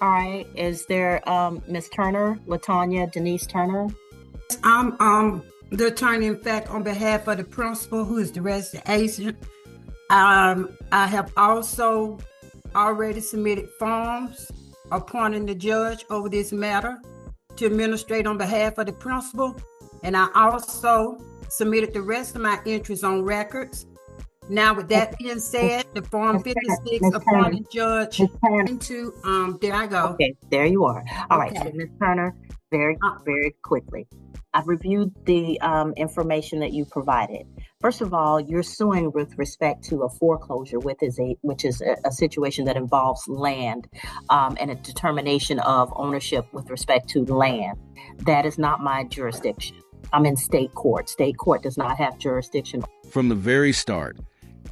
All right. Is there Miss Turner, Latanya Denise Turner? I'm the attorney, in fact, on behalf of the principal, who is the resident agent. I have also already submitted forms appointing the judge over this matter to administrate on behalf of the principal. And I also submitted the rest of my entries on records. Now, with that being said, the Form 56 appointing judge into, there I go. Okay, there you are. All right, so Ms. Turner, very quickly. I've reviewed the information that you provided. First of all, you're suing with respect to a foreclosure, which is a situation that involves land and a determination of ownership with respect to land. That is not my jurisdiction. I'm in state court. State court does not have jurisdiction. From the very start,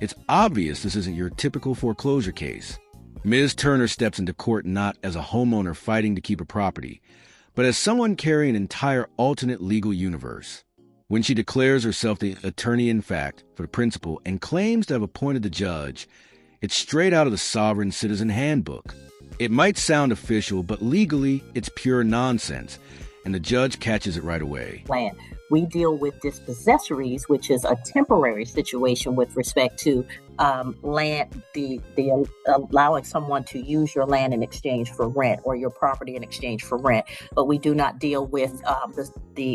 it's obvious this isn't your typical foreclosure case. Ms. Turner steps into court not as a homeowner fighting to keep a property, but as someone carrying an entire alternate legal universe. When she declares herself the attorney-in-fact for the principal and claims to have appointed the judge, it's straight out of the Sovereign Citizen Handbook. It might sound official, but legally, it's pure nonsense, and the judge catches it right away. Land. We deal with dispossessories, which is a temporary situation with respect to land, the allowing someone to use your land in exchange for rent or your property in exchange for rent. But we do not deal with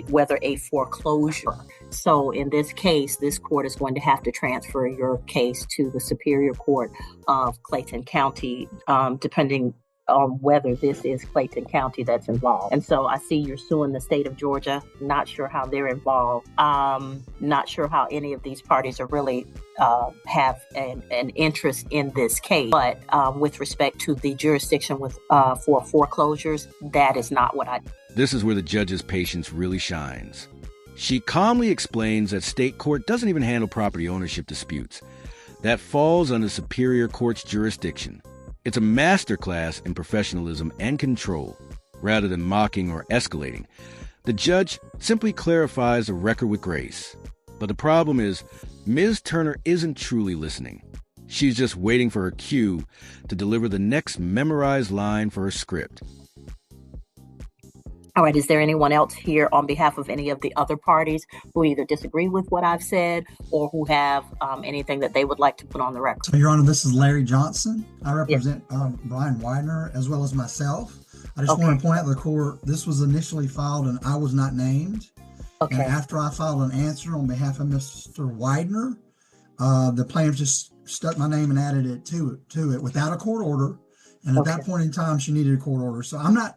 whether a foreclosure. So in this case, this court is going to have to transfer your case to the Superior Court of Clayton County, depending on whether this is Clayton County that's involved. And so I see you're suing the state of Georgia. Not sure how they're involved. Not sure how any of these parties are really have an interest in this case. But with respect to the jurisdiction for foreclosures, that is not what I do. This is where the judge's patience really shines. She calmly explains that state court doesn't even handle property ownership disputes. That falls under Superior Court's jurisdiction. It's a masterclass in professionalism and control. Rather than mocking or escalating, the judge simply clarifies the record with grace. But the problem is, Ms. Turner isn't truly listening. She's just waiting for her cue to deliver the next memorized line for her script. All right, is there anyone else here on behalf of any of the other parties who either disagree with what I've said or who have anything that they would like to put on the record? So, Your Honor, this is Larry Johnson. I represent Brian Widener as well as myself. I just want to point out to the court, this was initially filed and I was not named. Okay. And after I filed an answer on behalf of Mr. Widener, the plaintiff just stuck my name and added it to it without a court order. And at that point in time, she needed a court order. So I'm not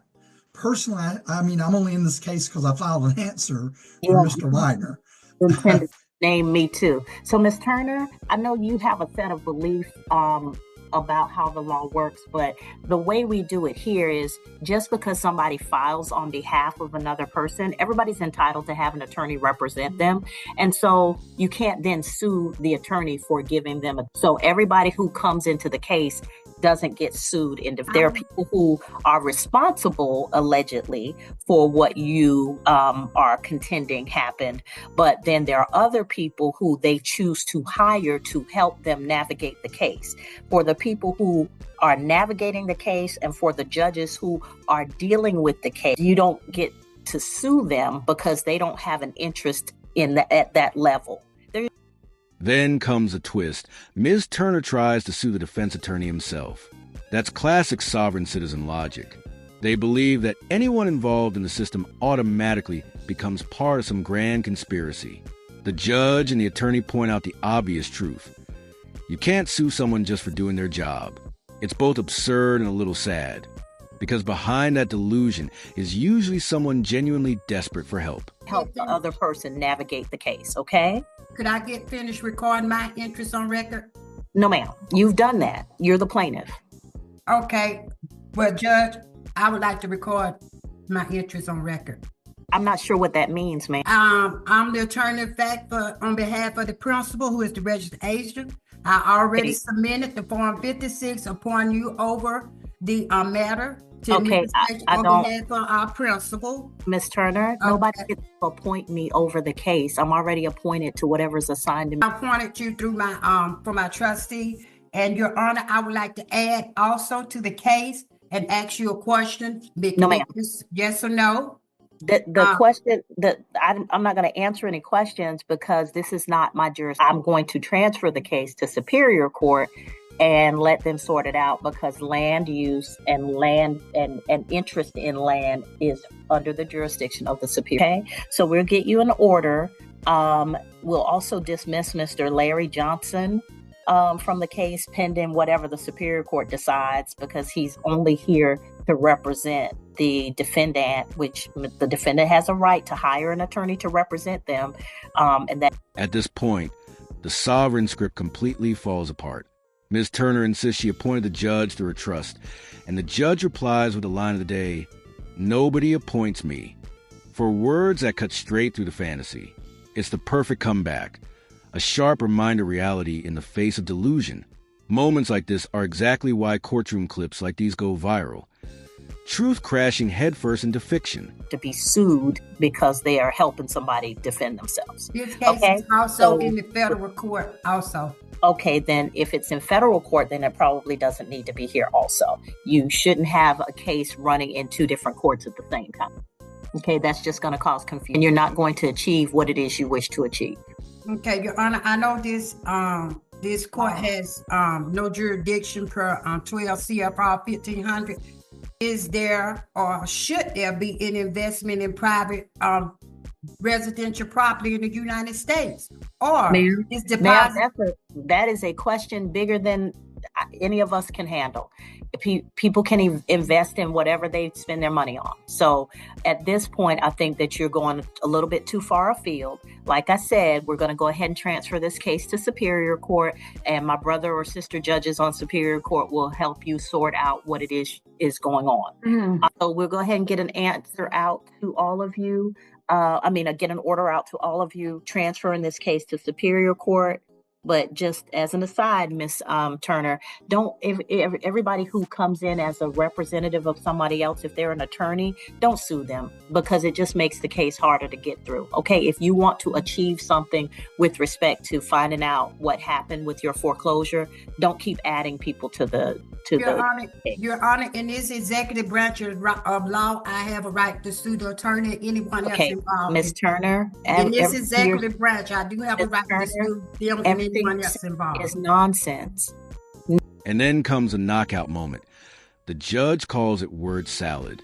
personally, I'm only in this case because I filed an answer for Mr. Widener. Intended to name me too. So, Ms. Turner, I know you have a set of beliefs about how the law works, but the way we do it here is just because somebody files on behalf of another person, everybody's entitled to have an attorney represent them. And so you can't then sue the attorney for giving them so everybody who comes into the case doesn't get sued. And if there are people who are responsible, allegedly, for what you are contending happened, but then there are other people who they choose to hire to help them navigate the case. For the people who are navigating the case and for the judges who are dealing with the case, you don't get to sue them because they don't have an interest at that level. Then comes a twist. Ms. Turner tries to sue the defense attorney himself. That's classic sovereign citizen logic. They believe that anyone involved in the system automatically becomes part of some grand conspiracy. The judge and the attorney point out the obvious truth. You can't sue someone just for doing their job. It's both absurd and a little sad, because behind that delusion is usually someone genuinely desperate for help. Help the other person navigate the case, okay? Could I get finished recording my interest on record? No, ma'am. You've done that. You're the plaintiff. Okay. Well, Judge, I would like to record my interest on record. I'm not sure what that means, ma'am. I'm the attorney in fact on behalf of the principal, who is the registered agent. I already submitted the Form 56 upon you over the matter to on behalf of our principal. Ms. Turner, nobody gets to appoint me over the case. I'm already appointed to whatever's assigned to me. I appointed you through my for my trustee. And Your Honor, I would like to add also to the case and ask you a question? No, ma'am. Yes or no? The question that I'm not going to answer any questions because this is not my jurisdiction. I'm going to transfer the case to Superior Court and let them sort it out because land use and land and interest in land is under the jurisdiction of the Superior. Okay, so we'll get you an order. We'll also dismiss Mr. Larry Johnson from the case pending whatever the Superior Court decides because he's only here to represent the defendant, which the defendant has a right to hire an attorney to represent them. And that at this point, the sovereign script completely falls apart. Ms. Turner insists she appointed the judge through her trust, and the judge replies with the line of the day, "Nobody appoints me." For words that cut straight through the fantasy, it's the perfect comeback, a sharp reminder of reality in the face of delusion. Moments like this are exactly why courtroom clips like these go viral. Truth crashing headfirst into fiction. To be sued because they are helping somebody defend themselves. This case is also in the federal court also. Okay, then if it's in federal court, then it probably doesn't need to be here also. You shouldn't have a case running in two different courts at the same time. Okay, that's just going to cause confusion. And you're not going to achieve what it is you wish to achieve. Okay, Your Honor, I know this court has no jurisdiction per 12 CFR 1500. Is there or should there be an investment in private residential property in the United States? Or is deposit? That is a question bigger than any of us can handle. People can invest in whatever they spend their money on. So at this point, I think that you're going a little bit too far afield. Like I said, we're going to go ahead and transfer this case to Superior Court, and my brother or sister judges on Superior Court will help you sort out what it is going on. Mm-hmm. So we'll go ahead and get an answer out to all of you. Get an order out to all of you transferring this case to Superior Court. But just as an aside, Miss Turner, don't everybody who comes in as a representative of somebody else, if they're an attorney, don't sue them because it just makes the case harder to get through. Okay, if you want to achieve something with respect to finding out what happened with your foreclosure, don't keep adding people to the. Your Honor, in this executive branch of law, I have a right to sue the attorney, anyone else involved. Ms. Turner, in this executive branch, I do have a right to sue them and anyone else involved. It's nonsense. And then comes a knockout moment. The judge calls it word salad.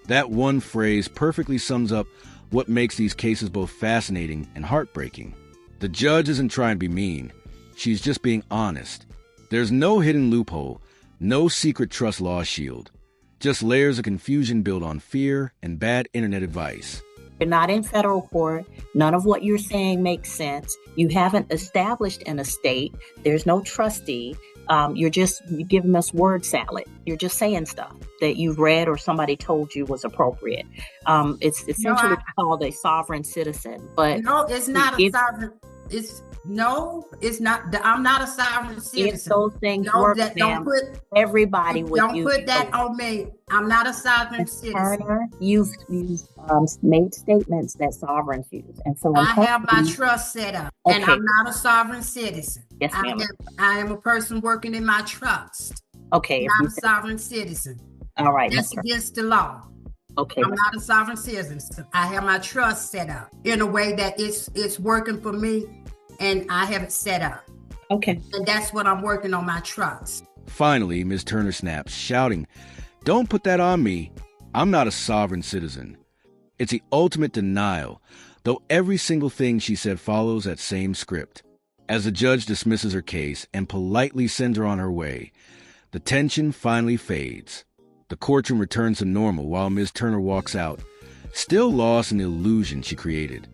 That one phrase perfectly sums up what makes these cases both fascinating and heartbreaking. The judge isn't trying to be mean. She's just being honest. There's no hidden loophole. No secret trust law shield, just layers of confusion built on fear and bad internet advice. You're not in federal court. None of what you're saying makes sense. You haven't established an estate. There's no trustee. You're giving us word salad. You're just saying stuff that you've read or somebody told you was appropriate. It's essentially called a sovereign citizen. But no, it's not a sovereign. It's not. I'm not a sovereign citizen. If those things work, don't put everybody with you. Don't put that on me. I'm not a sovereign citizen. Turner, you've made statements that sovereigns use, and so I have my trust set up, and I'm not a sovereign citizen. Yes, ma'am. I am a person working in my trust. Okay, I'm not a sovereign citizen. All right, that's against the law. Okay, I'm not a sovereign citizen. I have my trust set up in a way that it's working for me. And I have it set up. Okay. And that's what I'm working on, my trust. Finally, Ms. Turner snaps, shouting, "Don't put that on me. I'm not a sovereign citizen." It's the ultimate denial, though every single thing she said follows that same script. As the judge dismisses her case and politely sends her on her way, the tension finally fades. The courtroom returns to normal while Ms. Turner walks out, still lost in the illusion she created.